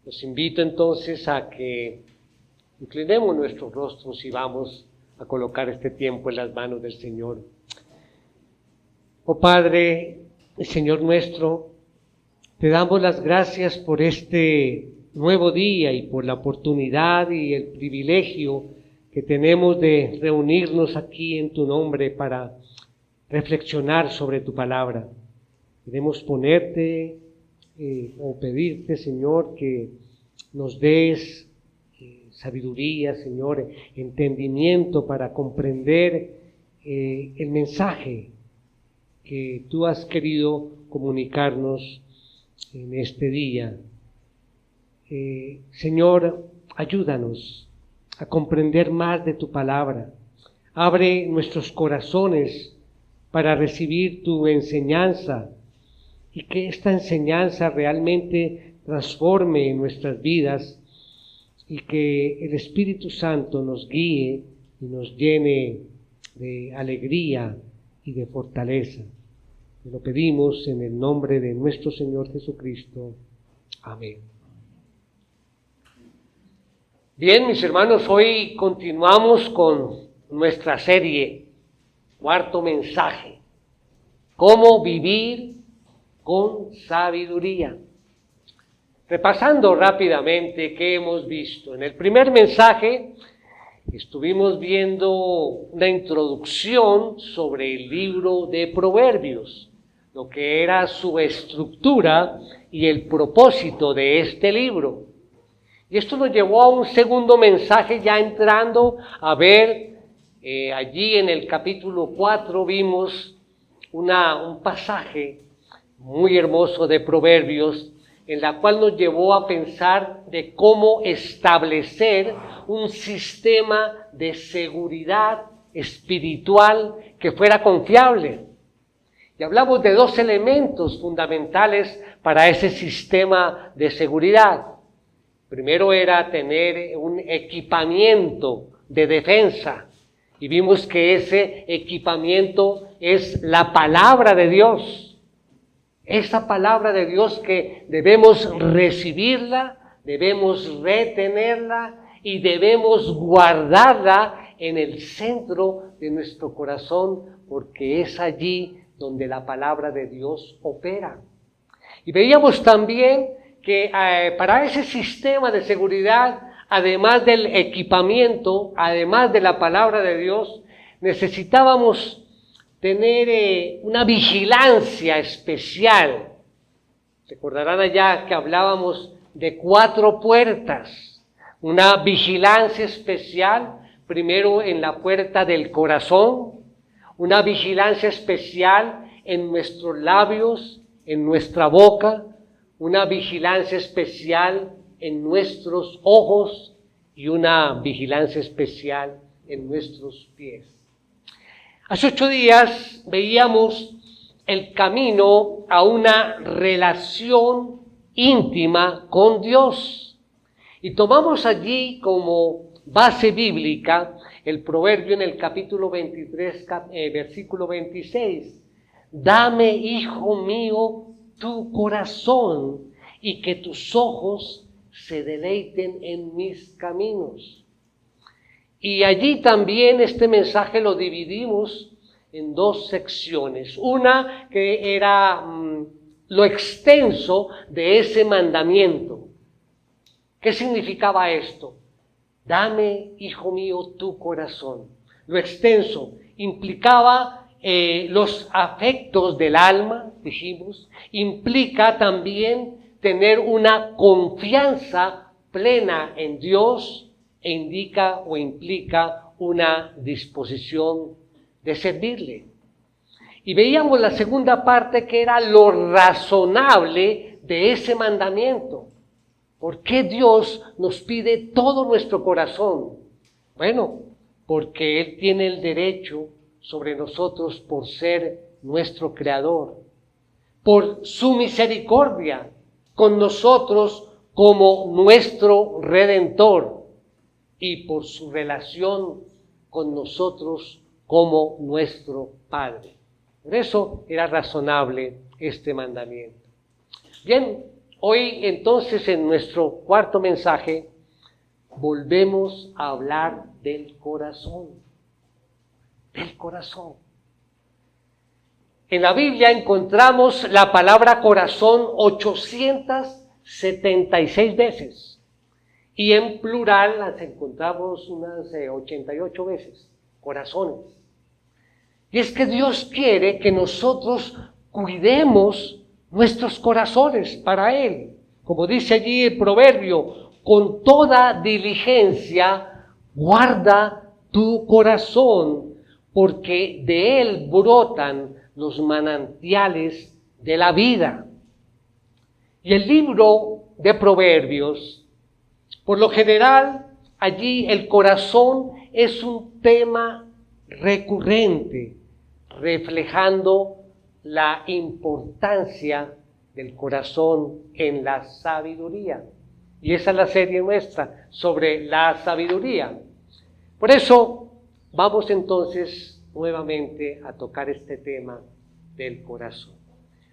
Los invito entonces a que inclinemos nuestros rostros y vamos a colocar este tiempo en las manos del Señor. Oh Padre, Señor nuestro, te damos las gracias por este nuevo día y por la oportunidad y el privilegio que tenemos de reunirnos aquí en tu nombre para reflexionar sobre tu palabra. Queremos ponerte o pedirte, Señor, que nos des sabiduría, Señor, entendimiento para comprender el mensaje que tú has querido comunicarnos en este día. Señor, ayúdanos a comprender más de tu palabra. Abre nuestros corazones para recibir tu enseñanza y que esta enseñanza realmente transforme nuestras vidas y que el Espíritu Santo nos guíe y nos llene de alegría y de fortaleza. Te lo pedimos en el nombre de nuestro Señor Jesucristo. Amén. Bien, mis hermanos, hoy continuamos con nuestra serie, cuarto mensaje, cómo vivir con sabiduría. Repasando rápidamente qué hemos visto. En el primer mensaje estuvimos viendo una introducción sobre el libro de Proverbios, lo que era su estructura y el propósito de este libro. Y esto nos llevó a un segundo mensaje, ya entrando a ver, allí en el capítulo 4 vimos un pasaje muy hermoso de Proverbios, en la cual nos llevó a pensar de cómo establecer un sistema de seguridad espiritual que fuera confiable. Y hablamos de dos elementos fundamentales para ese sistema de seguridad. Primero era tener un equipamiento de defensa, y vimos que ese equipamiento es la palabra de Dios. Esa palabra de Dios que debemos recibirla, debemos retenerla y debemos guardarla en el centro de nuestro corazón, porque es allí donde la palabra de Dios opera. Y veíamos también que para ese sistema de seguridad, además del equipamiento, además de la palabra de Dios, necesitábamos tener una vigilancia especial. Recordarán allá que hablábamos de 4 puertas. Una vigilancia especial, primero en la puerta del corazón, una vigilancia especial en nuestros labios, en nuestra boca, una vigilancia especial en nuestros ojos y una vigilancia especial en nuestros pies. Hace 8 días veíamos el camino a una relación íntima con Dios y tomamos allí como base bíblica el proverbio en el capítulo 23, versículo 26. Dame, hijo mío, tu corazón y que tus ojos se deleiten en mis caminos. Y allí también este mensaje lo dividimos en 2 secciones. Una que era lo extenso de ese mandamiento. ¿Qué significaba esto? Dame, hijo mío, tu corazón. Lo extenso implicaba los afectos del alma, dijimos. Implica también tener una confianza plena en Dios, e indica o implica una disposición de servirle. Y veíamos la segunda parte, que era lo razonable de ese mandamiento. ¿Por qué Dios nos pide todo nuestro corazón? Bueno, porque Él tiene el derecho sobre nosotros por ser nuestro Creador, por su misericordia con nosotros como nuestro Redentor, y por su relación con nosotros como nuestro Padre. Por eso era razonable este mandamiento. Bien, Hoy entonces en nuestro cuarto mensaje volvemos a hablar del corazón. Del corazón. En la Biblia encontramos la palabra corazón 876 veces y en plural las encontramos unas 88 veces, corazones. Y es que Dios quiere que nosotros cuidemos nuestros corazones para Él. Como dice allí el proverbio, con toda diligencia guarda tu corazón, porque de él brotan los manantiales de la vida. Y el libro de Proverbios, por lo general, allí el corazón es un tema recurrente, reflejando la importancia del corazón en la sabiduría. Y esa es la serie nuestra sobre la sabiduría. Por eso vamos entonces nuevamente a tocar este tema del corazón.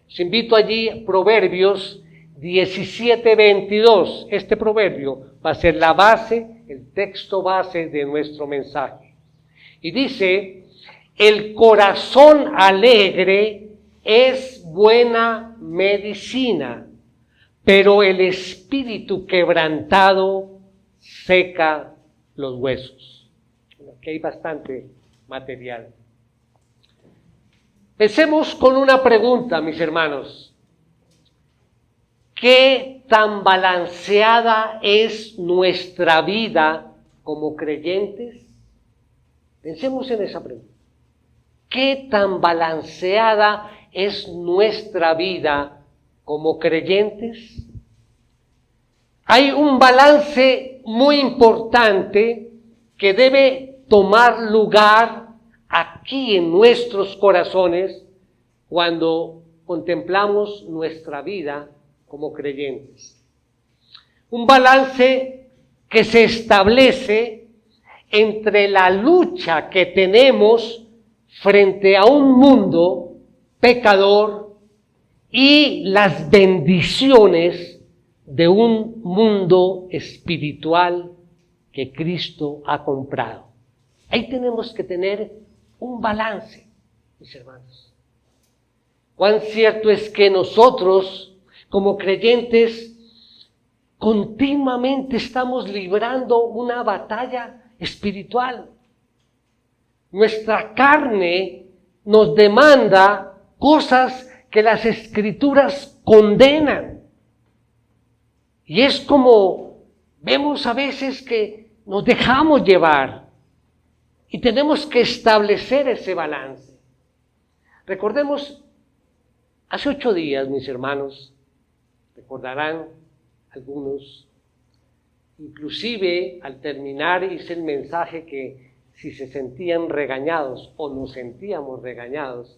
Os invito allí Proverbios 17:22. Este proverbio va a ser la base, el texto base de nuestro mensaje. Y dice: el corazón alegre es buena medicina, pero el espíritu quebrantado seca los huesos. Aquí hay bastante material. Pensemos con una pregunta, mis hermanos. ¿Qué tan balanceada es nuestra vida como creyentes? Pensemos en esa pregunta. ¿Qué tan balanceada es nuestra vida como creyentes? Hay un balance muy importante que debe tomar lugar aquí en nuestros corazones cuando contemplamos nuestra vida como creyentes. Un balance que se establece entre la lucha que tenemos frente a un mundo pecador y las bendiciones de un mundo espiritual que Cristo ha comprado. Ahí tenemos que tener un balance, mis hermanos. Cuán cierto es que nosotros, como creyentes, continuamente estamos librando una batalla espiritual. Nuestra carne nos demanda cosas que las Escrituras condenan. Y es como vemos a veces que nos dejamos llevar y tenemos que establecer ese balance. Recordemos, hace 8 días, mis hermanos, recordarán algunos, inclusive al terminar hice el mensaje que si se sentían regañados o nos sentíamos regañados,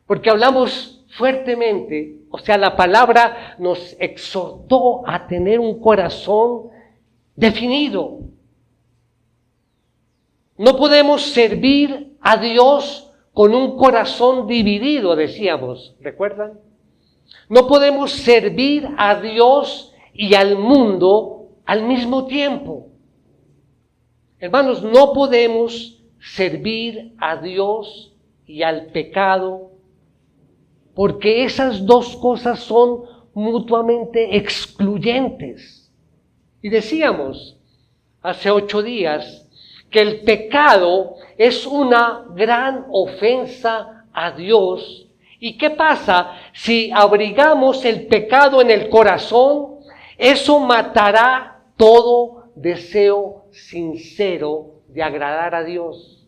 porque hablamos fuertemente, o sea, la palabra nos exhortó a tener un corazón definido. No podemos servir a Dios con un corazón dividido, decíamos, ¿recuerdan? No podemos servir a Dios y al mundo al mismo tiempo. Hermanos, no podemos servir a Dios y al pecado, porque esas dos cosas son mutuamente excluyentes. Y decíamos hace 8 días que el pecado es una gran ofensa a Dios. ¿Y qué pasa si abrigamos el pecado en el corazón? Eso matará todo deseo sincero de agradar a Dios.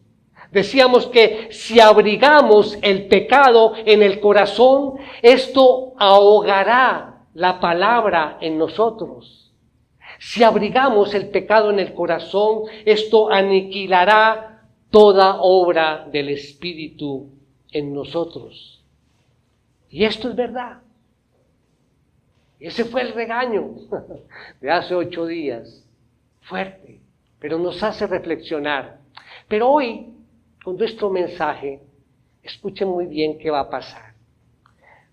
Decíamos que si abrigamos el pecado en el corazón, esto ahogará la palabra en nosotros. Si abrigamos el pecado en el corazón, esto aniquilará toda obra del Espíritu en nosotros. Y esto es verdad. Ese fue el regaño de hace 8 días. Fuerte, pero nos hace reflexionar. Pero hoy, con nuestro mensaje, escuchen muy bien qué va a pasar.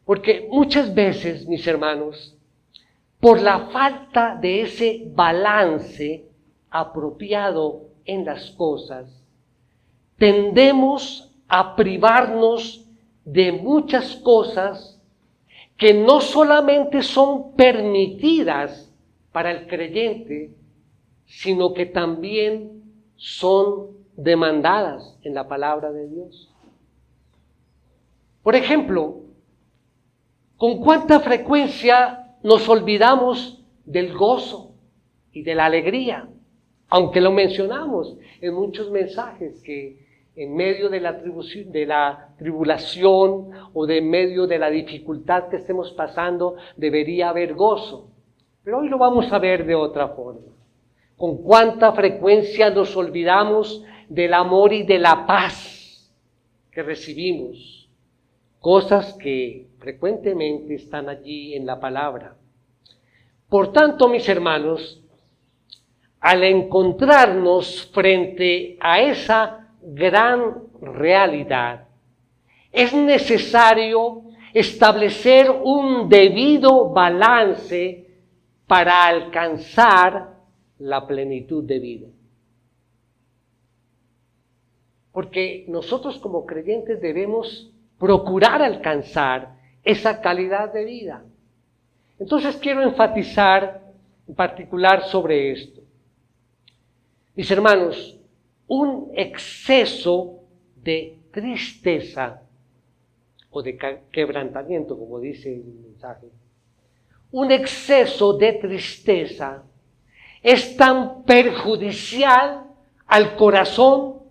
Porque muchas veces, mis hermanos, por la falta de ese balance apropiado en las cosas, tendemos a privarnos de muchas cosas que no solamente son permitidas para el creyente, sino que también son demandadas en la palabra de Dios. Por ejemplo, ¿con cuánta frecuencia nos olvidamos del gozo y de la alegría? Aunque lo mencionamos en muchos mensajes, que en medio de la tribulación o de medio de la dificultad que estemos pasando debería haber gozo. Pero hoy lo vamos a ver de otra forma. ¿Con cuánta frecuencia nos olvidamos del amor y de la paz que recibimos? Cosas que frecuentemente están allí en la palabra. Por tanto, mis hermanos, al encontrarnos frente a esa gran realidad, es necesario establecer un debido balance para alcanzar la plenitud de vida. Porque nosotros como creyentes debemos procurar alcanzar esa calidad de vida. Entonces quiero enfatizar en particular sobre esto. Mis hermanos, un exceso de tristeza o de quebrantamiento, como dice el mensaje, un exceso de tristeza es tan perjudicial al corazón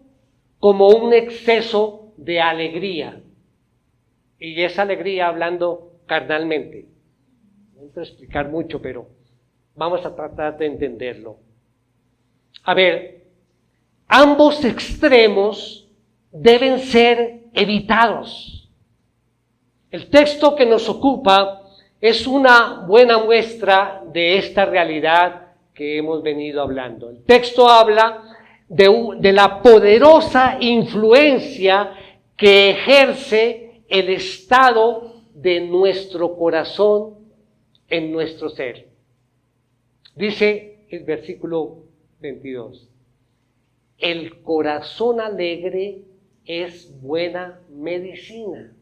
como un exceso de alegría. Y esa alegría hablando carnalmente. No quiero explicar mucho, pero vamos a tratar de entenderlo. A ver, ambos extremos deben ser evitados. El texto que nos ocupa es una buena muestra de esta realidad que hemos venido hablando. El texto habla de la poderosa influencia que ejerce el estado de nuestro corazón en nuestro ser. Dice el versículo 22, el corazón alegre es buena medicina,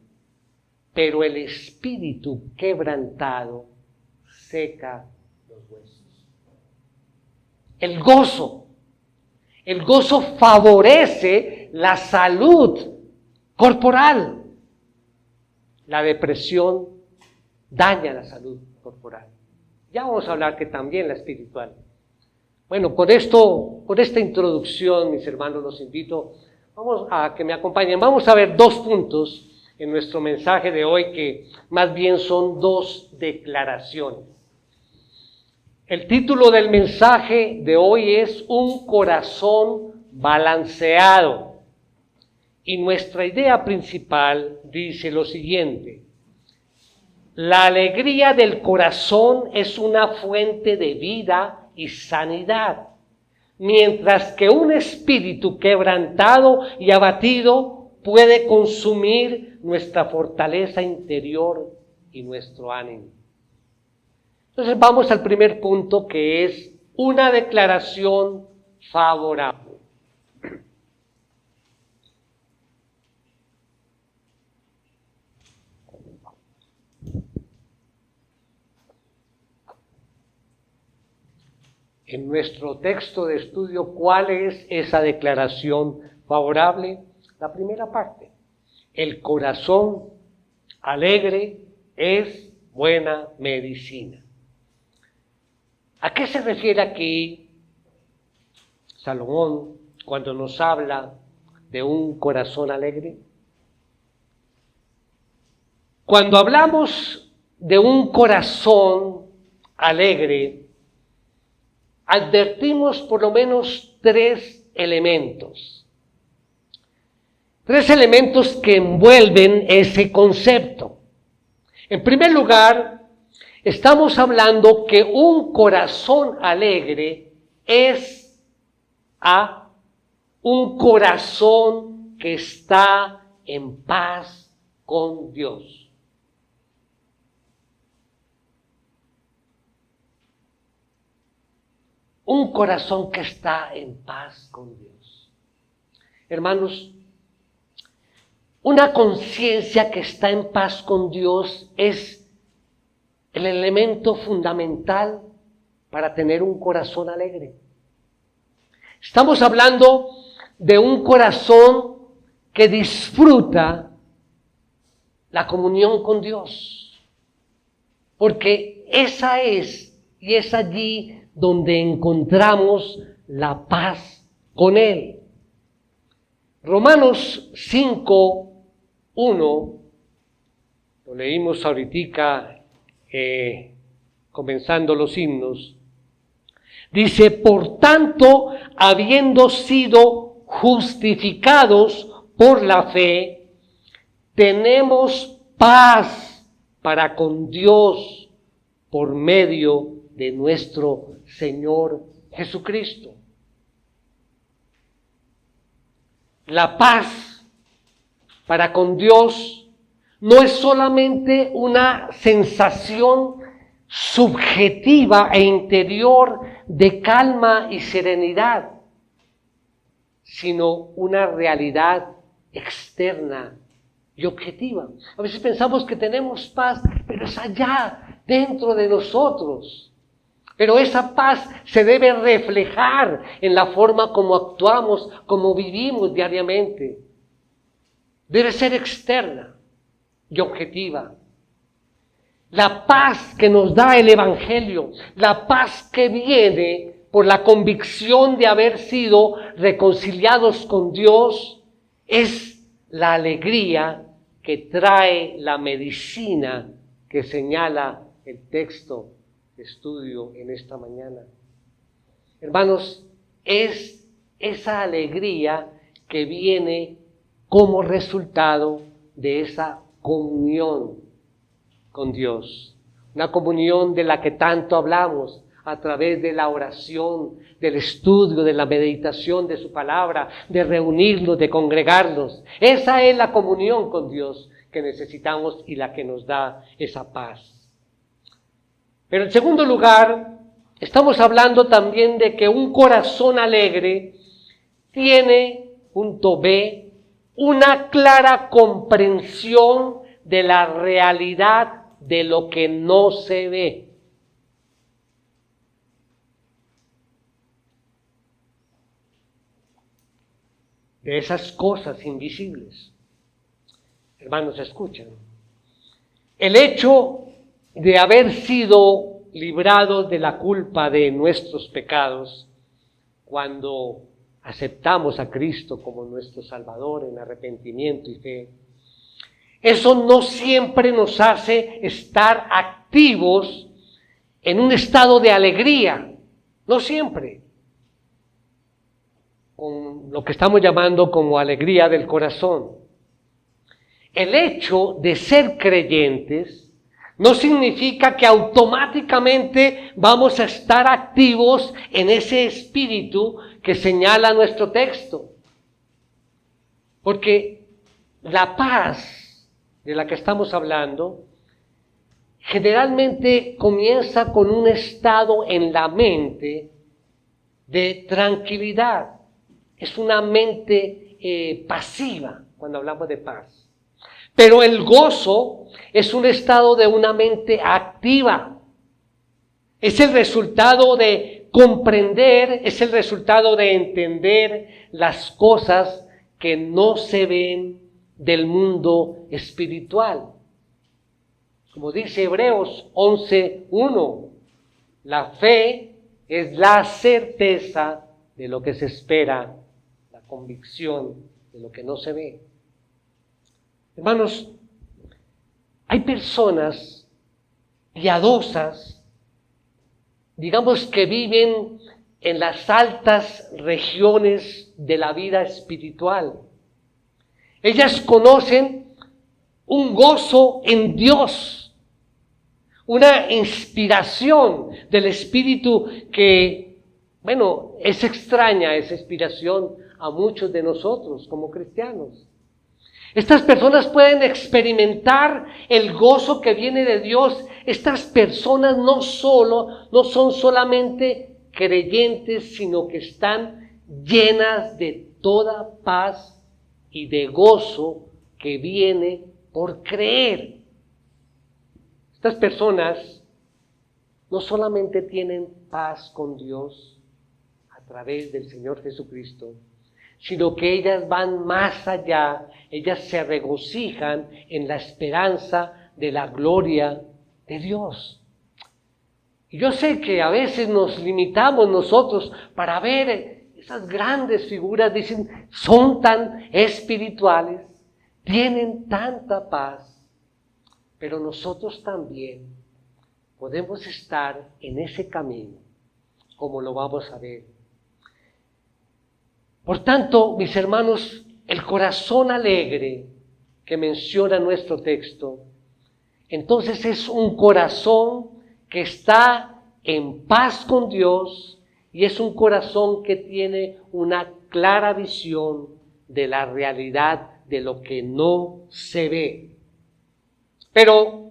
pero el espíritu quebrantado seca los huesos. El gozo favorece la salud corporal. La depresión daña la salud corporal. Ya vamos a hablar que también la espiritual. Bueno, con esta introducción, mis hermanos, los invito, vamos a que me acompañen. Vamos a ver 2 puntos en nuestro mensaje de hoy que más bien son 2 declaraciones. El título del mensaje de hoy es Un corazón balanceado. Y nuestra idea principal dice lo siguiente: la alegría del corazón es una fuente de vida y sanidad, mientras que un espíritu quebrantado y abatido puede consumir nuestra fortaleza interior y nuestro ánimo. Entonces vamos al primer punto, que es una declaración favorable. En nuestro texto de estudio, ¿cuál es esa declaración favorable? La primera parte. El corazón alegre es buena medicina. ¿A qué se refiere aquí Salomón cuando nos habla de un corazón alegre? Cuando hablamos de un corazón alegre, advertimos por lo menos 3 elementos. 3 elementos que envuelven ese concepto. En primer lugar, estamos hablando que un corazón alegre es un corazón que está en paz con Dios. un corazón que está en paz con Dios. Hermanos, una conciencia que está en paz con Dios es el elemento fundamental para tener un corazón alegre. Estamos hablando de un corazón que disfruta la comunión con Dios, porque esa es y es allí donde encontramos la paz con Él. Romanos 5:1, lo leímos ahorita comenzando los himnos, dice: por tanto, habiendo sido justificados por la fe, tenemos paz para con Dios por medio de nuestro Señor Jesucristo. La paz para con Dios no es solamente una sensación subjetiva e interior de calma y serenidad, sino una realidad externa y objetiva. A veces pensamos que tenemos paz, pero es allá, dentro de nosotros. Pero esa paz se debe reflejar en la forma como actuamos, como vivimos diariamente. Debe ser externa y objetiva. La paz que nos da el Evangelio, la paz que viene por la convicción de haber sido reconciliados con Dios, es la alegría que trae la medicina que señala el texto de estudio en esta mañana. Hermanos, es esa alegría que viene como resultado de esa comunión con Dios, una comunión de la que tanto hablamos a través de la oración, del estudio, de la meditación de su palabra, de reunirnos, de congregarnos. Esa es la comunión con Dios que necesitamos y la que nos da esa paz. Pero en segundo lugar, estamos hablando también de que un corazón alegre tiene, punto B, una clara comprensión de la realidad de lo que no se ve. De esas cosas invisibles. Hermanos, escuchen. El hecho de haber sido librados de la culpa de nuestros pecados, cuando aceptamos a Cristo como nuestro Salvador en arrepentimiento y fe, eso no siempre nos hace estar activos en un estado de alegría, no siempre, con lo que estamos llamando como alegría del corazón. El hecho de ser creyentes no significa que automáticamente vamos a estar activos en ese espíritu que señala nuestro texto. Porque la paz de la que estamos hablando generalmente comienza con un estado en la mente de tranquilidad. Es una mente pasiva cuando hablamos de paz. Pero el gozo es un estado de una mente activa. Es el resultado de comprender, es el resultado de entender las cosas que no se ven del mundo espiritual. Como dice Hebreos 11:1, la fe es la certeza de lo que se espera, la convicción de lo que no se ve. Hermanos, hay personas piadosas, digamos que viven en las altas regiones de la vida espiritual. Ellas conocen un gozo en Dios, una inspiración del Espíritu que, es extraña esa inspiración a muchos de nosotros como cristianos. Estas personas pueden experimentar el gozo que viene de Dios. Estas personas no son solamente creyentes, sino que están llenas de toda paz y de gozo que viene por creer. Estas personas no solamente tienen paz con Dios a través del Señor Jesucristo, sino que ellas van más allá, ellas se regocijan en la esperanza de la gloria de Dios. Y yo sé que a veces nos limitamos nosotros para ver esas grandes figuras, dicen, son tan espirituales, tienen tanta paz, pero nosotros también podemos estar en ese camino, como lo vamos a ver. Por tanto, mis hermanos, el corazón alegre que menciona nuestro texto, entonces es un corazón que está en paz con Dios y es un corazón que tiene una clara visión de la realidad de lo que no se ve. Pero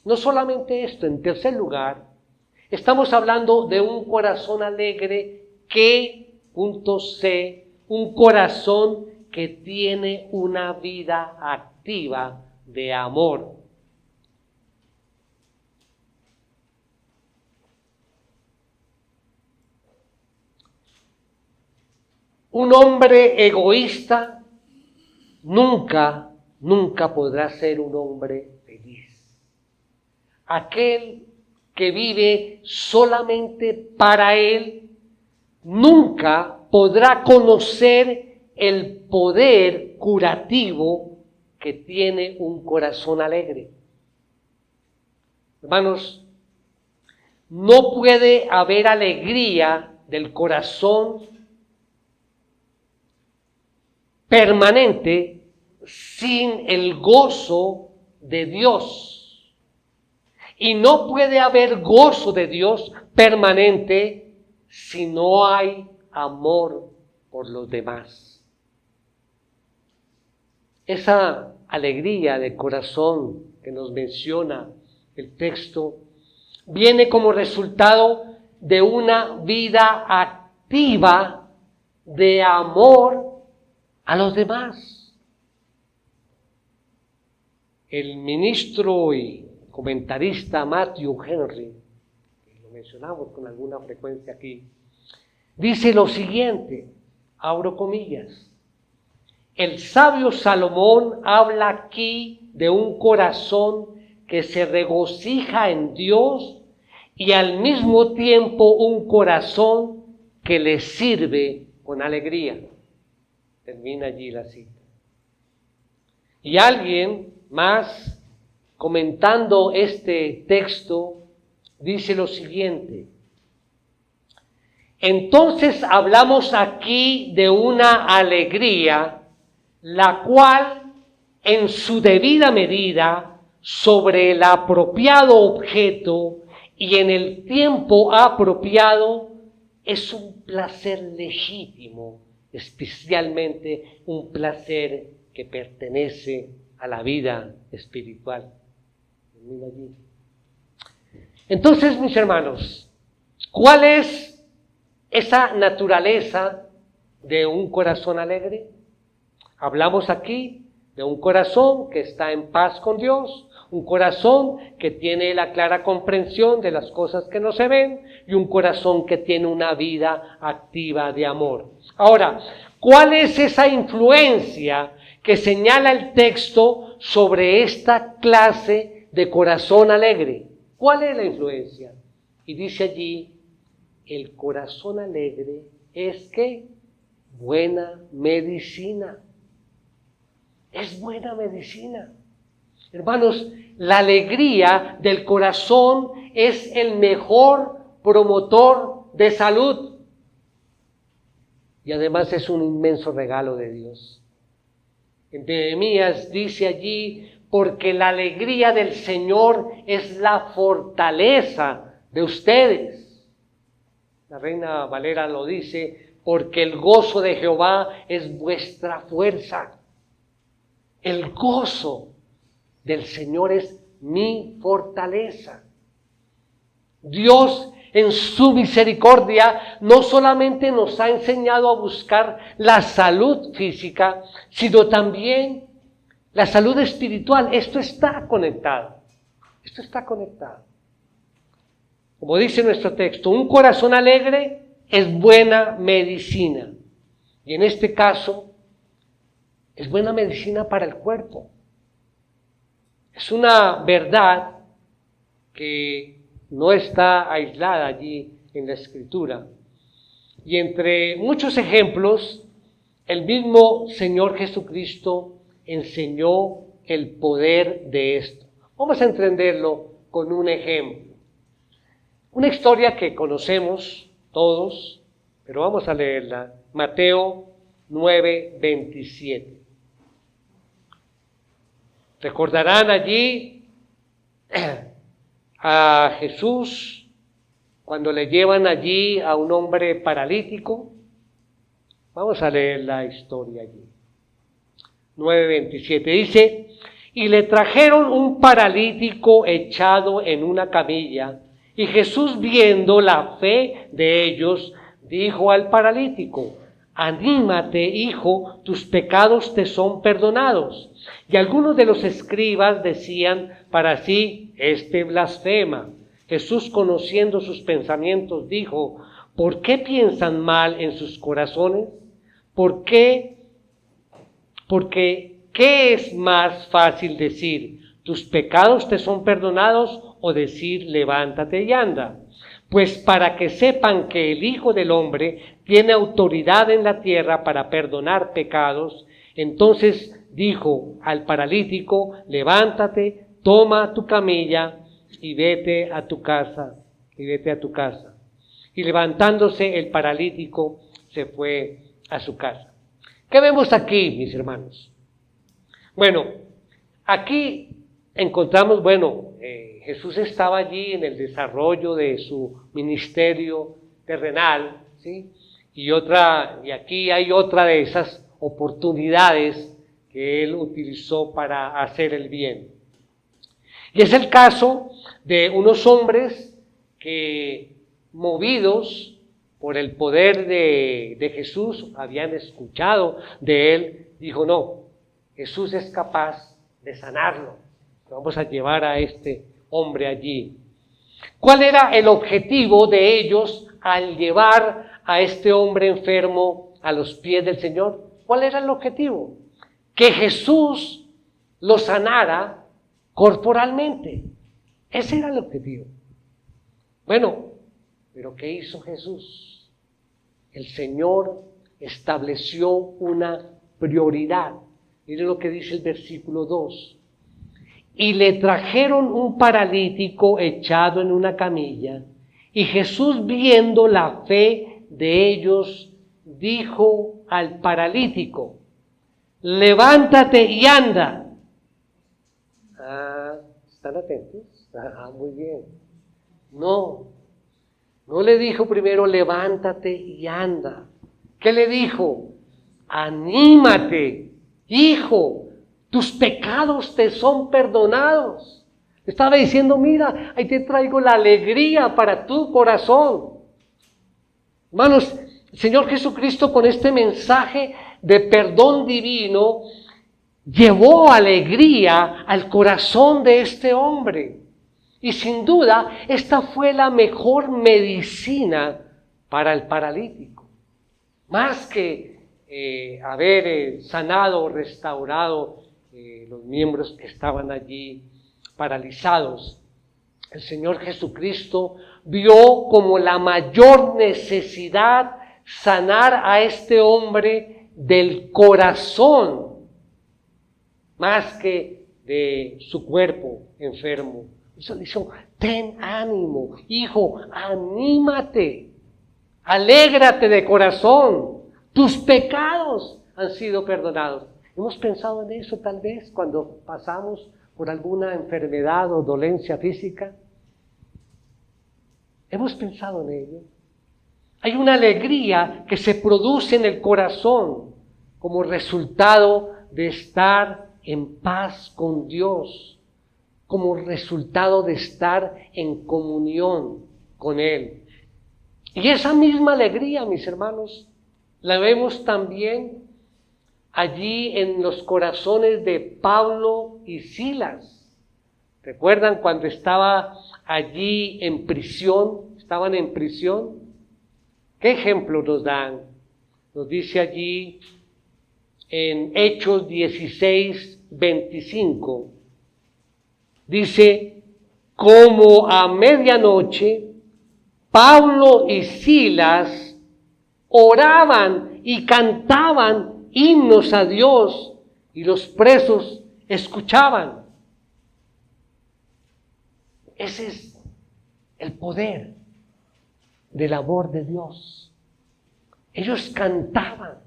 no solamente esto, en tercer lugar, estamos hablando de un corazón alegre que, punto C, un corazón que tiene una vida activa de amor. Un hombre egoísta nunca podrá ser un hombre feliz. Aquel que vive solamente para él nunca podrá conocer el poder curativo que tiene un corazón alegre. Hermanos, no puede haber alegría del corazón permanente sin el gozo de Dios. Y no puede haber gozo de Dios permanente si no hay amor por los demás. Esa alegría de corazón que nos menciona el texto viene como resultado de una vida activa de amor a los demás. El ministro y comentarista Matthew Henry, que lo mencionamos con alguna frecuencia aquí, dice lo siguiente, abro comillas: el sabio Salomón habla aquí de un corazón que se regocija en Dios y al mismo tiempo un corazón que le sirve con alegría. Termina allí la cita. Y alguien más, comentando este texto, dice lo siguiente: entonces hablamos aquí de una alegría, la cual en su debida medida, sobre el apropiado objeto y en el tiempo apropiado, es un placer legítimo, especialmente un placer que pertenece a la vida espiritual. Mira allí. Entonces, mis hermanos, ¿cuál es esa naturaleza de un corazón alegre? Hablamos aquí de un corazón que está en paz con Dios, un corazón que tiene la clara comprensión de las cosas que no se ven y un corazón que tiene una vida activa de amor. Ahora, ¿cuál es esa influencia que señala el texto sobre esta clase de corazón alegre? ¿Cuál es la influencia? Y dice allí, el corazón alegre es que buena medicina. Es buena medicina. Hermanos, la alegría del corazón es el mejor promotor de salud. Y además es un inmenso regalo de Dios. En Nehemías dice allí, porque la alegría del Señor es la fortaleza de ustedes. La Reina Valera lo dice, porque el gozo de Jehová es vuestra fuerza. El gozo del Señor es mi fortaleza. Dios en su misericordia, no solamente nos ha enseñado a buscar la salud física, sino también la salud espiritual. Esto está conectado. Esto está conectado. Como dice nuestro texto, un corazón alegre es buena medicina. Y en este caso, es buena medicina para el cuerpo. Es una verdad que no está aislada allí en la Escritura. Y entre muchos ejemplos, el mismo Señor Jesucristo enseñó el poder de esto. Vamos a entenderlo con un ejemplo. Una historia que conocemos todos, pero vamos a leerla. Mateo 9:27. Recordarán allí a Jesús cuando le llevan allí a un hombre paralítico. Vamos a leer la historia allí. 9:27 dice: y le trajeron un paralítico echado en una camilla, y Jesús, viendo la fe de ellos, dijo al paralítico: anímate, hijo, tus pecados te son perdonados. Y algunos de los escribas decían para sí: este blasfema. Jesús, conociendo sus pensamientos, dijo: ¿por qué piensan mal en sus corazones? Porque, ¿qué es más fácil decir: tus pecados te son perdonados, o decir: levántate y anda? Pues para que sepan que el Hijo del Hombre tiene autoridad en la tierra para perdonar pecados. Entonces dijo al paralítico: levántate, toma tu camilla y vete a tu casa. Y levantándose el paralítico se fue a su casa. ¿Qué vemos aquí, mis hermanos? Bueno, aquí encontramos, Jesús estaba allí en el desarrollo de su ministerio terrenal, ¿sí? Y aquí hay otra de esas oportunidades que él utilizó para hacer el bien. Y es el caso de unos hombres que, movidos por el poder de Jesús, habían escuchado de él. Dijo: no, Jesús es capaz de sanarlo. Vamos a llevar a este hombre allí. ¿Cuál era el objetivo de ellos al llevar a este hombre enfermo a los pies del Señor? ¿Cuál era el objetivo? Que Jesús lo sanara corporalmente. Ese era el objetivo. Bueno, pero ¿qué hizo Jesús? El Señor estableció una prioridad. Miren lo que dice el versículo 2. Y le trajeron un paralítico echado en una camilla, y Jesús, viendo la fe de ellos, dijo al paralítico: levántate y anda. ¿Están atentos? Muy bien. No le dijo primero: levántate y anda. ¿Qué le dijo? Anímate, hijo, tus pecados te son perdonados. Estaba diciendo: mira, ahí te traigo la alegría para tu corazón. Hermanos, el Señor Jesucristo, con este mensaje de perdón divino, llevó alegría al corazón de este hombre. Y sin duda, esta fue la mejor medicina para el paralítico. Más que haber sanado o restaurado los miembros que estaban allí paralizados, el Señor Jesucristo vio como la mayor necesidad sanar a este hombre del corazón, más que de su cuerpo enfermo. Eso le dijo: ten ánimo, hijo, anímate, alégrate de corazón, tus pecados han sido perdonados. ¿Hemos pensado en eso tal vez cuando pasamos por alguna enfermedad o dolencia física? ¿Hemos pensado en ello? Hay una alegría que se produce en el corazón como resultado de estar en paz con Dios, como resultado de estar en comunión con Él. Y esa misma alegría, mis hermanos, la vemos también allí en los corazones de Pablo y Silas. ¿Recuerdan cuando estaba allí en prisión? Estaban en prisión. ¿Qué ejemplo nos dan? Nos dice allí en Hechos 16:25. Dice, como a medianoche, Pablo y Silas oraban y cantaban himnos a Dios y los presos escuchaban. Ese es el poder del amor de Dios. Ellos cantaban,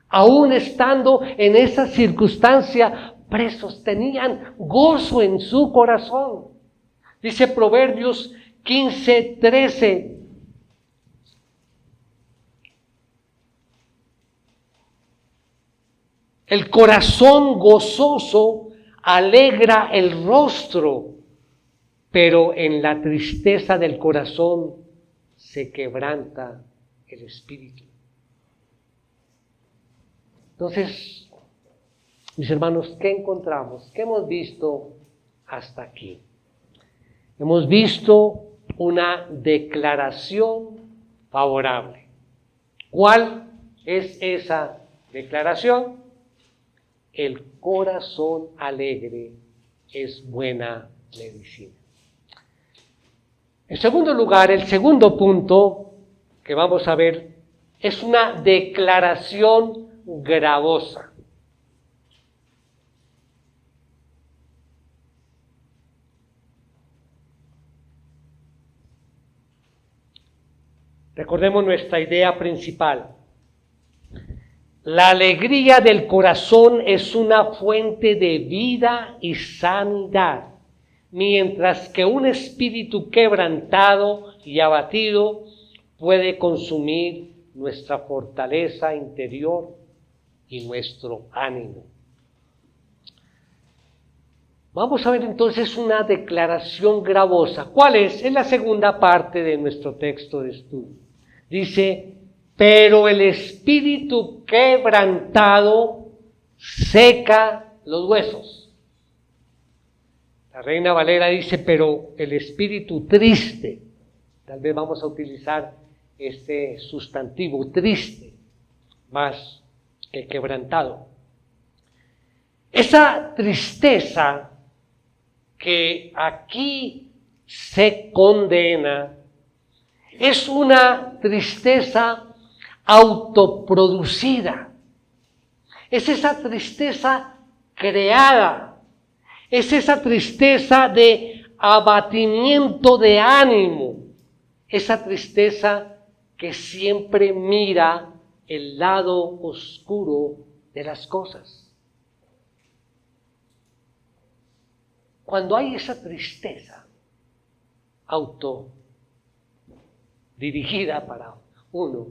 aún estando en esa circunstancia presos, tenían gozo en su corazón. Dice Proverbios 15:13. El corazón gozoso alegra el rostro, pero en la tristeza del corazón se quebranta el espíritu. Entonces, mis hermanos, ¿qué encontramos? ¿Qué hemos visto hasta aquí? Hemos visto una declaración favorable. ¿Cuál es esa declaración? El corazón alegre es buena medicina. En segundo lugar, el segundo punto que vamos a ver es una declaración gravosa. Recordemos nuestra idea principal. La alegría del corazón es una fuente de vida y sanidad, mientras que un espíritu quebrantado y abatido puede consumir nuestra fortaleza interior y nuestro ánimo. Vamos a ver entonces una declaración gravosa. ¿Cuál es? Es la segunda parte de nuestro texto de estudio. Dice, pero el espíritu quebrantado seca los huesos. La Reina Valera dice, pero el espíritu triste, tal vez vamos a utilizar este sustantivo, triste, más que quebrantado. Esa tristeza que aquí se condena es una tristeza autoproducida. Es esa tristeza creada. Es esa tristeza de abatimiento de ánimo. Esa tristeza que siempre mira el lado oscuro de las cosas. Cuando hay esa tristeza autodirigida para uno,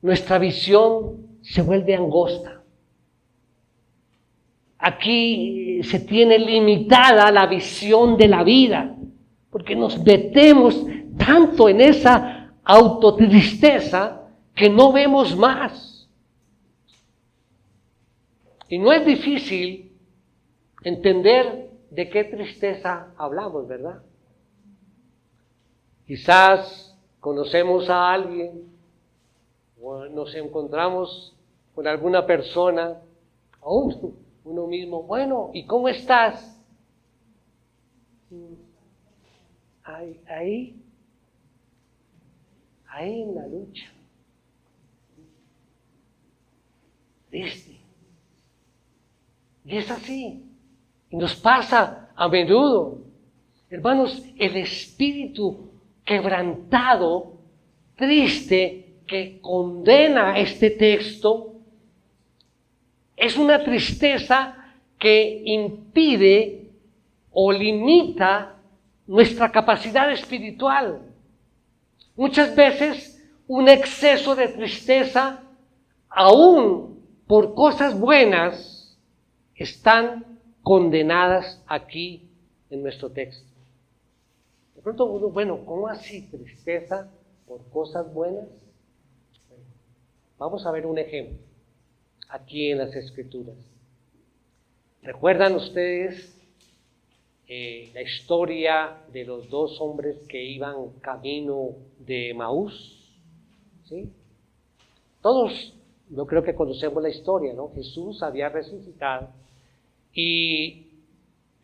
nuestra visión se vuelve angosta. Aquí se tiene limitada la visión de la vida, porque nos metemos tanto en esa autotristeza que no vemos más. Y no es difícil entender de qué tristeza hablamos, ¿verdad? Quizás conocemos a alguien o nos encontramos con alguna persona, o uno mismo, bueno, ¿y cómo estás? Ahí en la lucha. Triste. Y es así. Y nos pasa a menudo. Hermanos, el espíritu quebrantado, triste, que condena este texto, es una tristeza que impide o limita nuestra capacidad espiritual. Muchas veces un exceso de tristeza, aún por cosas buenas, están condenadas aquí en nuestro texto. De pronto uno, bueno, ¿cómo así tristeza por cosas buenas? Bueno, vamos a ver un ejemplo aquí en las Escrituras. ¿Recuerdan ustedes la historia de los dos hombres que iban camino de Emaús? ¿Sí? Todos, yo creo que conocemos la historia, ¿no? Jesús había resucitado y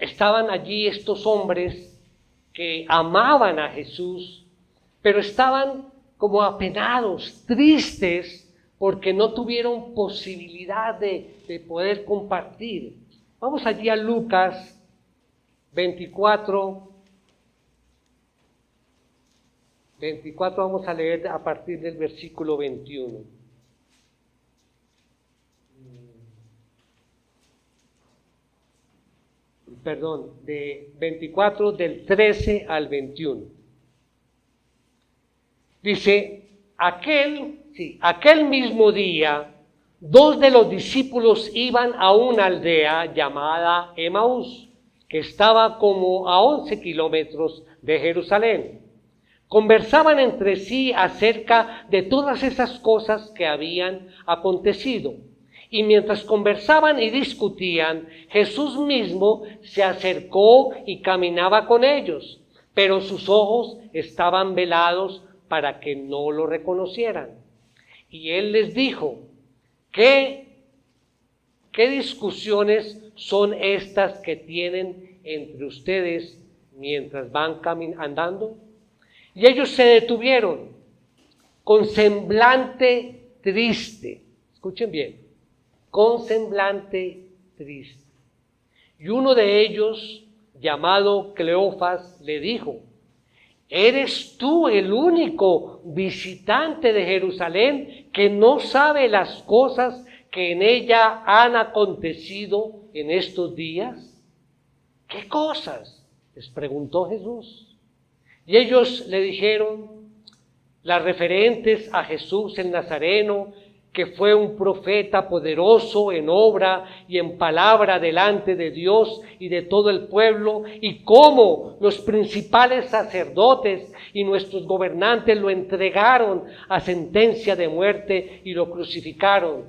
estaban allí estos hombres que amaban a Jesús, pero estaban como apenados, tristes, porque no tuvieron posibilidad de poder compartir. Vamos allí a Lucas 24, vamos a leer a partir del versículo 21. Perdón, de 24 del 13 al 21. Dice, aquel mismo día, dos de los discípulos iban a una aldea llamada Emaús, que estaba como a 11 kilómetros de Jerusalén. Conversaban entre sí acerca de todas esas cosas que habían acontecido. Y mientras conversaban y discutían, Jesús mismo se acercó y caminaba con ellos, pero sus ojos estaban velados para que no lo reconocieran. Y él les dijo, ¿qué discusiones son estas que tienen entre ustedes mientras van andando? Y ellos se detuvieron con semblante triste. Escuchen bien. Con semblante triste. Y uno de ellos, llamado Cleofas, le dijo, ¿eres tú el único visitante de Jerusalén que no sabe las cosas que en ella han acontecido en estos días? ¿Qué cosas?, les preguntó Jesús. Y ellos le dijeron las referentes a Jesús el Nazareno, que fue un profeta poderoso en obra y en palabra delante de Dios y de todo el pueblo, y cómo los principales sacerdotes y nuestros gobernantes lo entregaron a sentencia de muerte y lo crucificaron.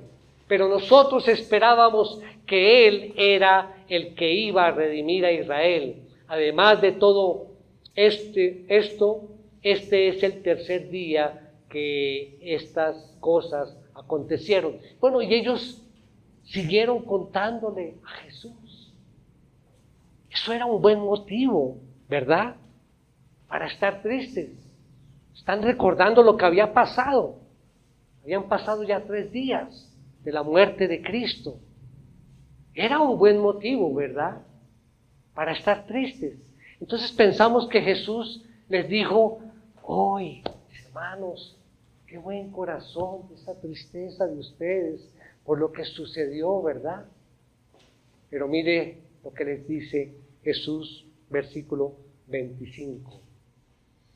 Pero nosotros esperábamos que Él era el que iba a redimir a Israel. Además de todo este es el tercer día que estas cosas acontecieron. Bueno, y ellos siguieron contándole a Jesús. Eso era un buen motivo, ¿verdad?, para estar tristes. Están recordando lo que había pasado. Habían pasado ya 3 días de la muerte de Cristo. Era un buen motivo, ¿verdad?, para estar tristes. Entonces pensamos que Jesús les dijo, hoy, hermanos, qué buen corazón, esa tristeza de ustedes por lo que sucedió, ¿verdad? Pero mire lo que les dice Jesús, versículo 25.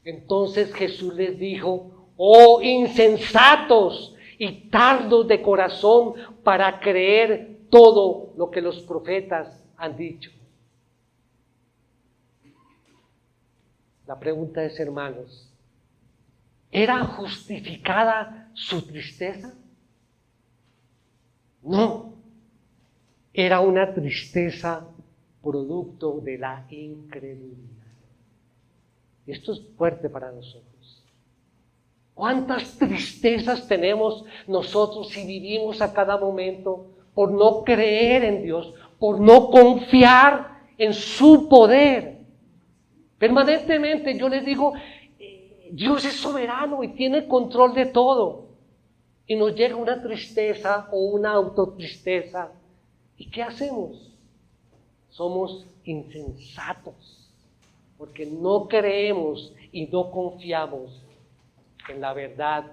Entonces Jesús les dijo, oh insensatos y tardos de corazón para creer todo lo que los profetas han dicho. La pregunta es, hermanos, ¿era justificada su tristeza? No, era una tristeza producto de la incredulidad. Y esto es fuerte para nosotros. ¿Cuántas tristezas tenemos nosotros si vivimos a cada momento por no creer en Dios, por no confiar en su poder? Permanentemente yo les digo, Dios es soberano y tiene control de todo. Y nos llega una tristeza o una autotristeza. ¿Y qué hacemos? Somos insensatos, porque no creemos y no confiamos en la verdad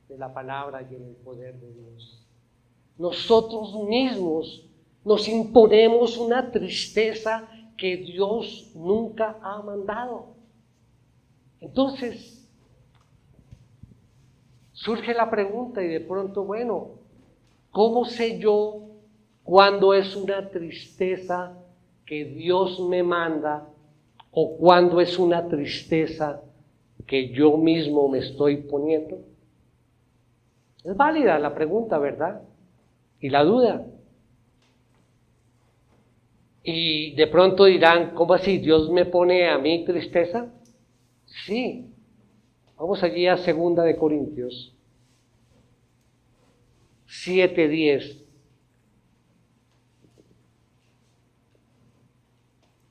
de la palabra y en el poder de Dios. Nosotros mismos nos imponemos una tristeza que Dios nunca ha mandado. Entonces, surge la pregunta y de pronto, bueno, ¿cómo sé yo cuándo es una tristeza que Dios me manda ¿O cuándo es una tristeza que yo mismo me estoy poniendo? Es válida la pregunta, ¿verdad? Y la duda. Y de pronto dirán, ¿cómo así? ¿Dios me pone a mí tristeza? Sí. Vamos allí a 2 de Corintios 7:10.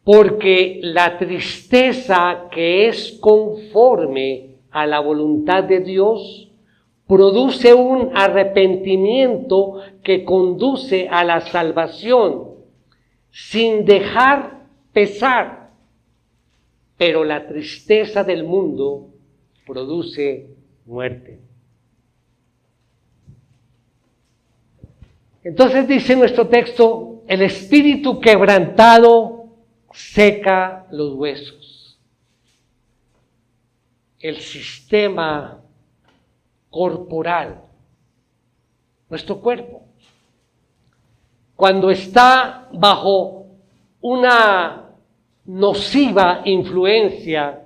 Porque la tristeza que es conforme a la voluntad de Dios produce un arrepentimiento que conduce a la salvación sin dejar pesar, pero la tristeza del mundo produce muerte. Entonces dice nuestro texto, el espíritu quebrantado seca los huesos. El sistema corporal, nuestro cuerpo, cuando está bajo una nociva influencia,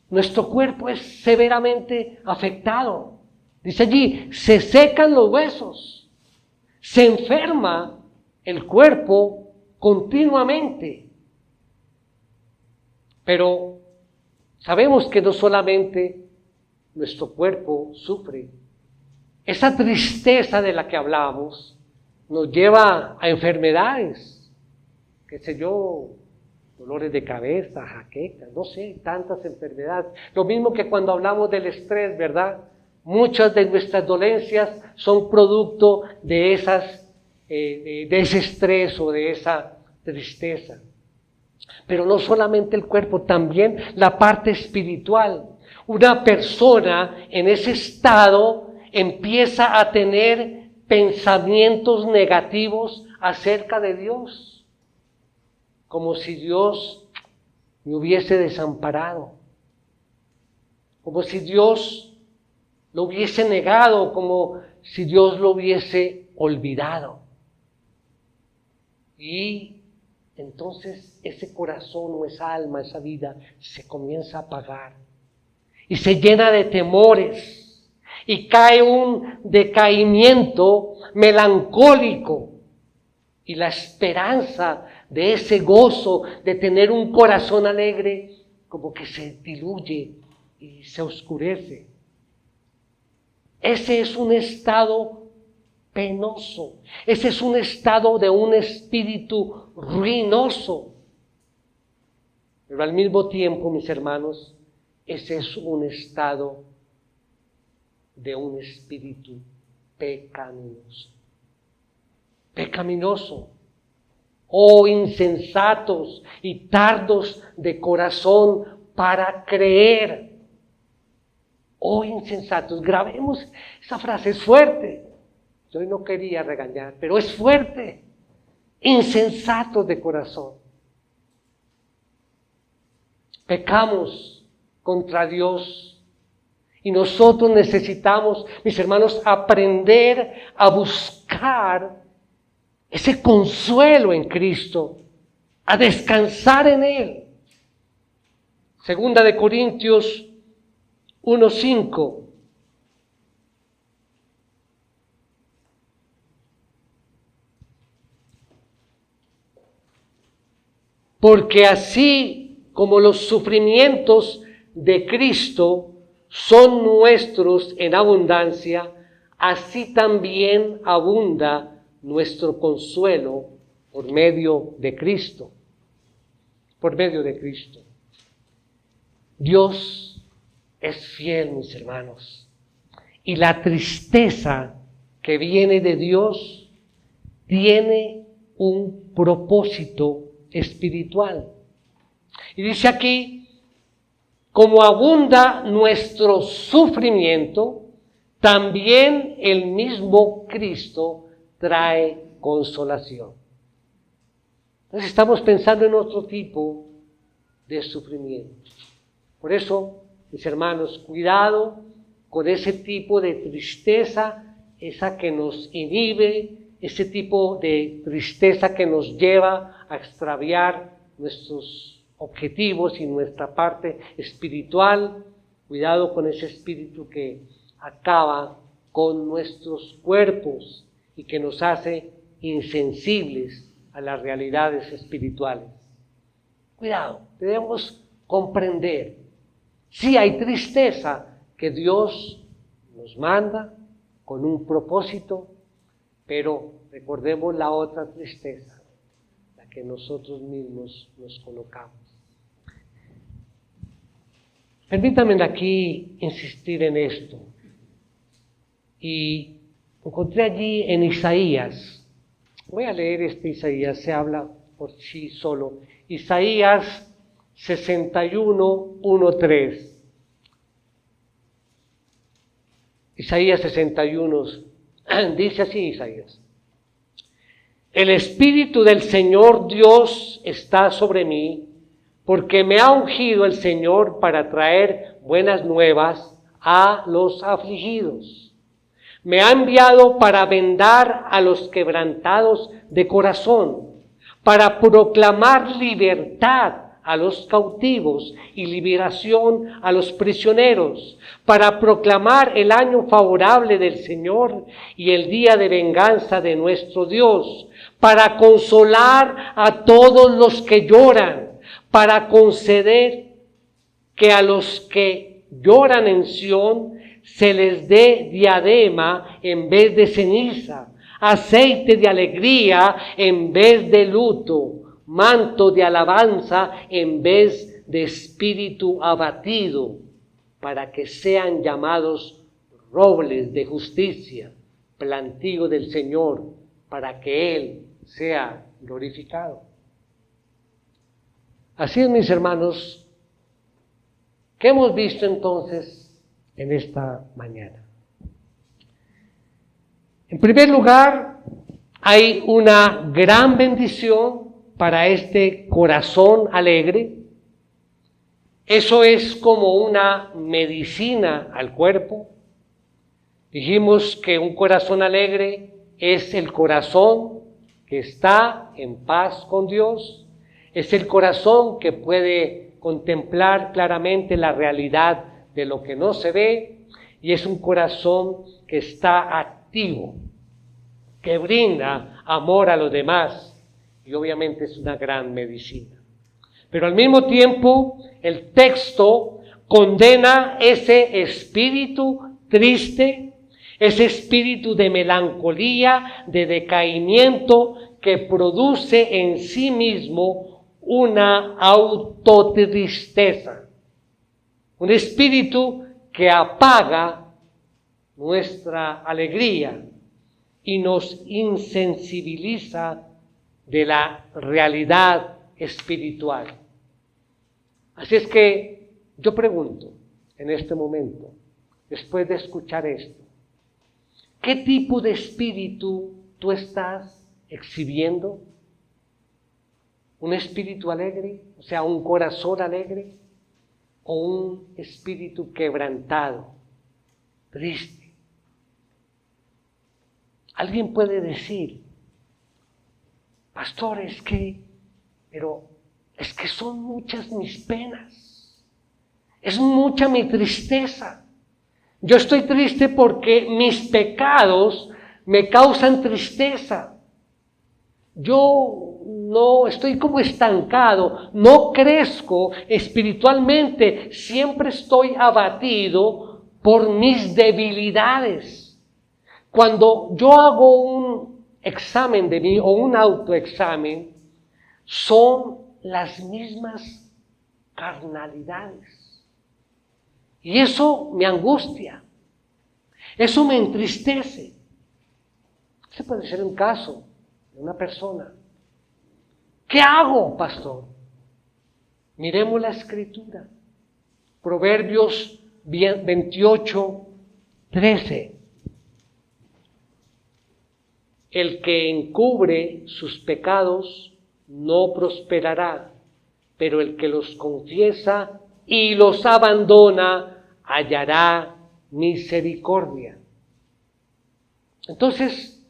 nuestro cuerpo es severamente afectado. Dice allí, se secan los huesos, se enferma el cuerpo continuamente. Pero sabemos que no solamente nuestro cuerpo sufre. Esa tristeza de la que hablamos nos lleva a enfermedades, qué sé yo, dolores de cabeza, jaquecas, no sé, tantas enfermedades. Lo mismo que cuando hablamos del estrés, ¿verdad? Muchas de nuestras dolencias son producto de ese estrés o de esa tristeza. Pero no solamente el cuerpo, también la parte espiritual. Una persona en ese estado empieza a tener pensamientos negativos acerca de Dios, como si Dios me hubiese desamparado, como si Dios lo hubiese negado, como si Dios lo hubiese olvidado. Y entonces ese corazón o esa alma, esa vida se comienza a apagar y se llena de temores y cae un decaimiento melancólico y la esperanza de ese gozo de tener un corazón alegre como que se diluye y se oscurece. Ese es un estado penoso. Ese es un estado de un espíritu ruinoso. Pero al mismo tiempo, mis hermanos, ese es un estado de un espíritu pecaminoso. Pecaminoso. Oh insensatos y tardos de corazón para creer. Oh insensatos, grabemos esa frase, es fuerte. Yo no quería regañar, pero es fuerte. Insensatos de corazón. Pecamos contra Dios y nosotros necesitamos, mis hermanos, aprender a buscar ese consuelo en Cristo, a descansar en Él. 2 de Corintios 1:5. Porque así como los sufrimientos de Cristo son nuestros en abundancia, así también abunda nuestro consuelo por medio de Cristo. Por medio de Cristo. Dios es fiel, mis hermanos. Y la tristeza que viene de Dios tiene un propósito espiritual. Y dice aquí, como abunda nuestro sufrimiento, también el mismo Cristo trae consolación. Entonces estamos pensando en otro tipo de sufrimiento. Por eso, mis hermanos, cuidado con ese tipo de tristeza, esa que nos inhibe, ese tipo de tristeza que nos lleva a extraviar nuestros objetivos y nuestra parte espiritual. Cuidado con ese espíritu que acaba con nuestros cuerpos y que nos hace insensibles a las realidades espirituales. Cuidado, debemos comprender. Sí hay tristeza que Dios nos manda con un propósito, pero recordemos la otra tristeza, la que nosotros mismos nos colocamos. Permítanme aquí insistir en esto. Y encontré allí en Isaías, voy a leer Isaías, se habla por sí solo. Isaías 61, 1, 3. Isaías 61, dice así Isaías: el Espíritu del Señor Dios está sobre mí, porque me ha ungido el Señor para traer buenas nuevas a los afligidos. Me ha enviado para vendar a los quebrantados de corazón, para proclamar libertad a los cautivos y liberación a los prisioneros, para proclamar el año favorable del Señor y el día de venganza de nuestro Dios, para consolar a todos los que lloran, para conceder que a los que lloran en Sión se les dé diadema en vez de ceniza, aceite de alegría en vez de luto, manto de alabanza en vez de espíritu abatido, para que sean llamados robles de justicia, plantío del Señor, para que Él sea glorificado. Así es, mis hermanos, ¿qué hemos visto entonces en esta mañana? En primer lugar, hay una gran bendición para este corazón alegre. Eso es como una medicina al cuerpo. Dijimos que un corazón alegre es el corazón que está en paz con Dios. Es el corazón que puede contemplar claramente la realidad de lo que no se ve, y es un corazón que está activo, que brinda amor a los demás, y obviamente es una gran medicina. Pero al mismo tiempo, el texto condena ese espíritu triste, ese espíritu de melancolía, de decaimiento, que produce en sí mismo una autotristeza, un espíritu que apaga nuestra alegría y nos insensibiliza de la realidad espiritual. Así es que yo pregunto en este momento, después de escuchar esto, ¿qué tipo de espíritu tú estás exhibiendo? ¿Un espíritu alegre, o sea, un corazón alegre, o un espíritu quebrantado, triste? Alguien puede decir, pastor, es que son muchas mis penas, es mucha mi tristeza. Yo estoy triste porque mis pecados me causan tristeza. Yo no estoy como estancado, no crezco espiritualmente, siempre estoy abatido por mis debilidades. Cuando yo hago un examen de mí o un autoexamen, son las mismas carnalidades. Y eso me angustia, eso me entristece. Ese puede ser un caso de una persona. ¿Qué hago, pastor? Miremos la escritura. Proverbios 28, 13. El que encubre sus pecados no prosperará, pero el que los confiesa y los abandona hallará misericordia. Entonces,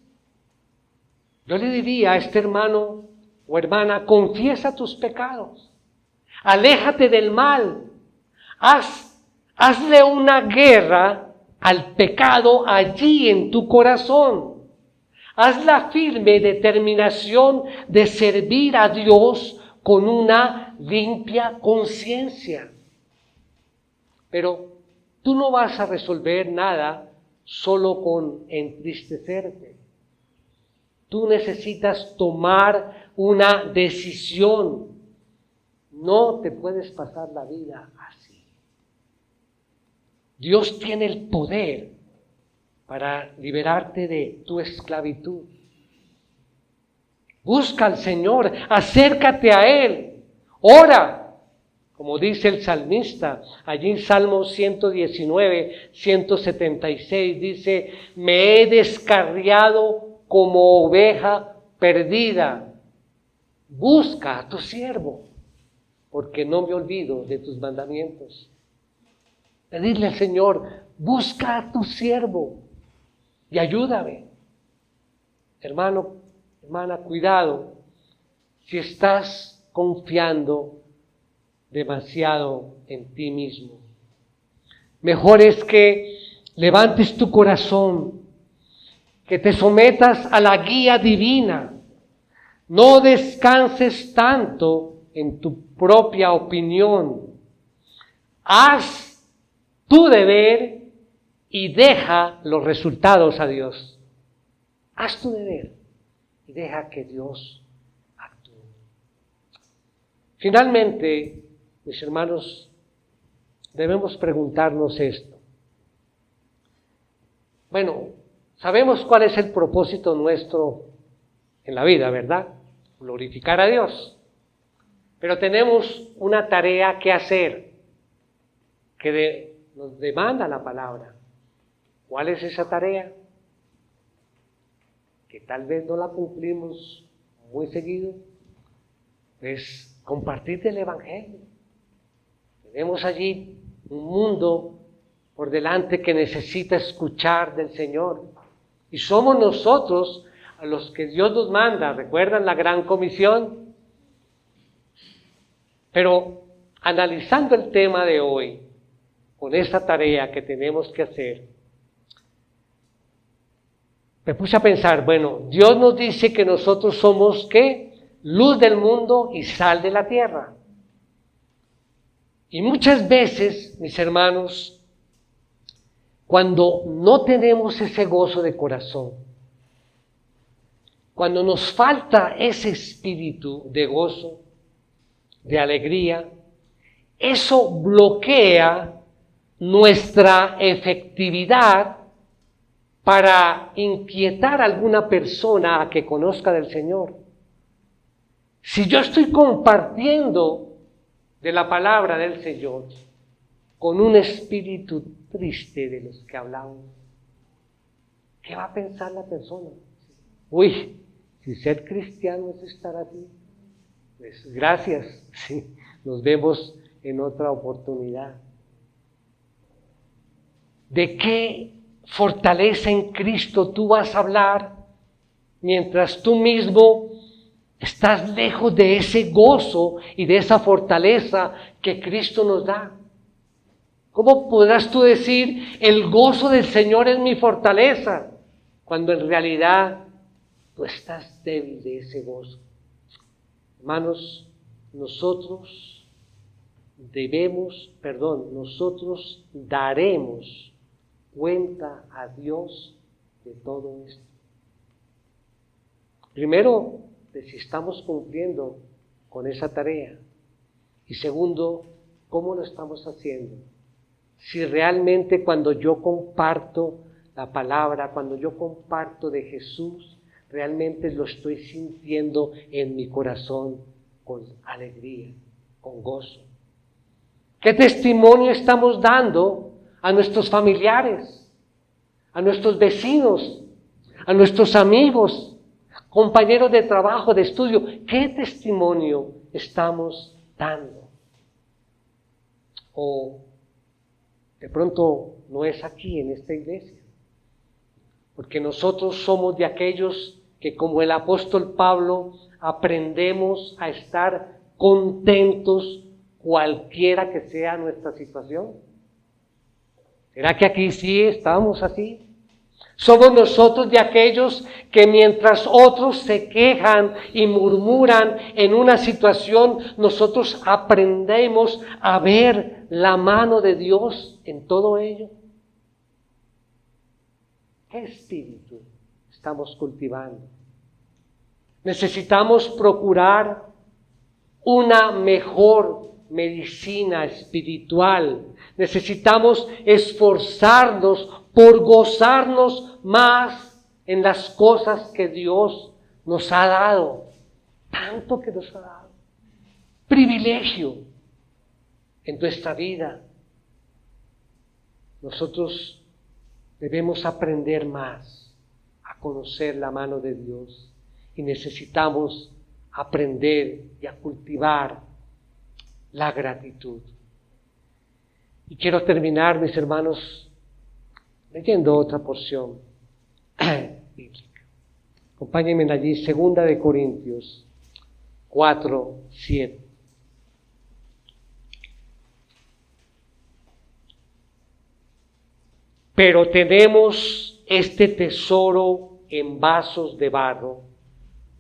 yo le diría a este hermano o hermana, confiesa tus pecados, Aléjate del mal. Hazle una guerra al pecado allí en tu corazón. Haz la firme determinación de servir a Dios con una limpia conciencia. Pero tú no vas a resolver nada solo con entristecerte. Tú necesitas tomar una decisión. No te puedes pasar la vida así. Dios tiene el poder para liberarte de tu esclavitud. Busca al Señor, acércate a Él, ora, como dice el salmista, allí en Salmo 119, 176, dice, me he descarriado como oveja perdida. Busca a tu siervo, porque no me olvido de tus mandamientos. Pedirle al Señor, busca a tu siervo y ayúdame. Hermano, hermana, cuidado si estás confiando demasiado en ti mismo. Mejor es que levantes tu corazón, que te sometas a la guía divina. No descanses tanto en tu propia opinión. Haz tu deber y deja los resultados a Dios. Haz tu deber y deja que Dios actúe. Finalmente, mis hermanos, debemos preguntarnos esto. Bueno, sabemos cuál es el propósito nuestro en la vida, ¿verdad? Glorificar a Dios. Pero tenemos una tarea que hacer que nos demanda la palabra. ¿Cuál es esa tarea? Que tal vez no la cumplimos muy seguido. Es compartir el Evangelio. Tenemos allí un mundo por delante que necesita escuchar del Señor. Y somos nosotros a los que Dios nos manda. ¿Recuerdan la gran comisión? Pero analizando el tema de hoy, con esa tarea que tenemos que hacer, me puse a pensar, bueno, Dios nos dice que nosotros somos, ¿qué? Luz del mundo y sal de la tierra. Y muchas veces, mis hermanos, cuando no tenemos ese gozo de corazón, cuando nos falta ese espíritu de gozo, de alegría, eso bloquea nuestra efectividad para inquietar a alguna persona a que conozca del Señor. Si yo estoy compartiendo de la palabra del Señor con un espíritu triste de los que hablamos, ¿qué va a pensar la persona? Uy, si ser cristiano es estar así, pues gracias, sí, nos vemos en otra oportunidad. ¿De qué fortaleza en Cristo tú vas a hablar mientras tú mismo estás lejos de ese gozo y de esa fortaleza que Cristo nos da? ¿Cómo podrás tú decir, el gozo del Señor es mi fortaleza, cuando en realidad tú estás débil de ese gozo? Hermanos, nosotros daremos cuenta a Dios de todo esto. Primero, de si estamos cumpliendo con esa tarea. Y segundo, ¿cómo lo estamos haciendo? Si realmente cuando yo comparto la palabra, cuando yo comparto de Jesús, realmente lo estoy sintiendo en mi corazón con alegría, con gozo. ¿Qué testimonio estamos dando a nuestros familiares, a nuestros vecinos, a nuestros amigos, compañeros de trabajo, de estudio? ¿Qué testimonio estamos dando? O de pronto no es aquí en esta iglesia, porque nosotros somos de aquellos que, como el apóstol Pablo, aprendemos a estar contentos cualquiera que sea nuestra situación? ¿Será que aquí sí estamos así? Somos nosotros de aquellos que mientras otros se quejan y murmuran en una situación, nosotros aprendemos a ver la mano de Dios en todo ello. ¿Qué espíritu estamos cultivando? Necesitamos procurar una mejor medicina espiritual. Necesitamos esforzarnos por gozarnos más en las cosas que Dios nos ha dado. Tanto que nos ha dado. Privilegio en nuestra vida. Nosotros debemos aprender más a conocer la mano de Dios y necesitamos aprender y a cultivar la gratitud. Y quiero terminar, mis hermanos, leyendo otra porción bíblica. Acompáñenme allí, 2 de Corintios 4:7. Pero tenemos este tesoro en vasos de barro,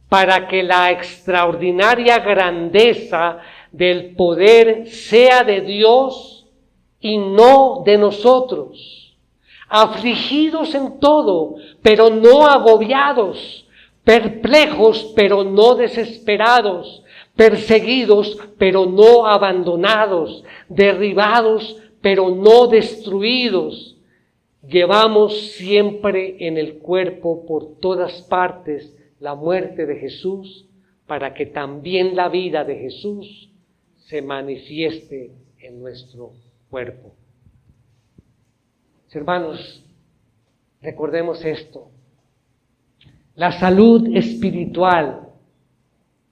para que la extraordinaria grandeza del poder sea de Dios y no de nosotros, afligidos en todo, pero no agobiados, perplejos, pero no desesperados, perseguidos, pero no abandonados, derribados, pero no destruidos. Llevamos siempre en el cuerpo por todas partes la muerte de Jesús, para que también la vida de Jesús se manifieste en nuestro cuerpo. Hermanos, recordemos esto. La salud espiritual,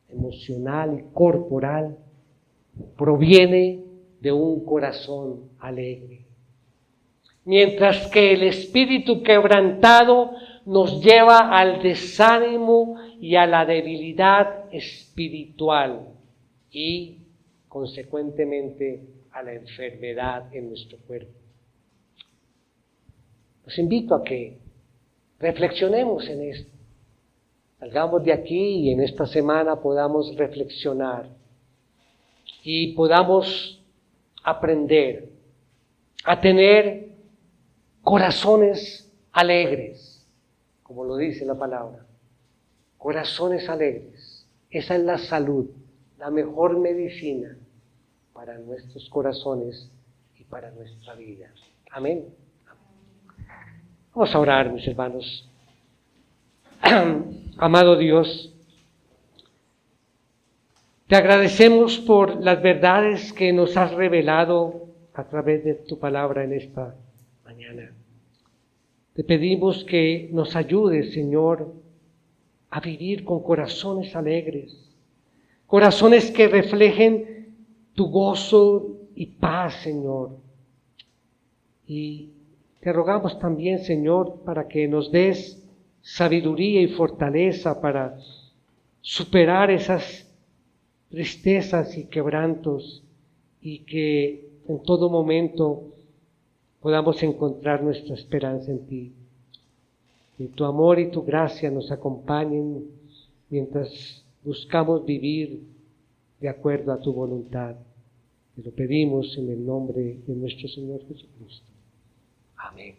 emocional y corporal proviene de un corazón alegre. Mientras que el espíritu quebrantado nos lleva al desánimo y a la debilidad espiritual y, consecuentemente, a la enfermedad en nuestro cuerpo. Los invito a que reflexionemos en esto. Salgamos de aquí y en esta semana podamos reflexionar y podamos aprender a tener corazones alegres, como lo dice la palabra. Corazones alegres. Esa es la salud, la mejor medicina para nuestros corazones y para nuestra vida. Amén. Vamos a orar, mis hermanos. Amado Dios, te agradecemos por las verdades que nos has revelado a través de tu palabra en esta mañana. Te pedimos que nos ayudes, Señor, a vivir con corazones alegres, corazones que reflejen tu gozo y paz, Señor. Y te rogamos también, Señor, para que nos des sabiduría y fortaleza para superar esas tristezas y quebrantos y que en todo momento podamos encontrar nuestra esperanza en ti. Que tu amor y tu gracia nos acompañen mientras buscamos vivir de acuerdo a tu voluntad. Te lo pedimos en el nombre de nuestro Señor Jesucristo. Amén.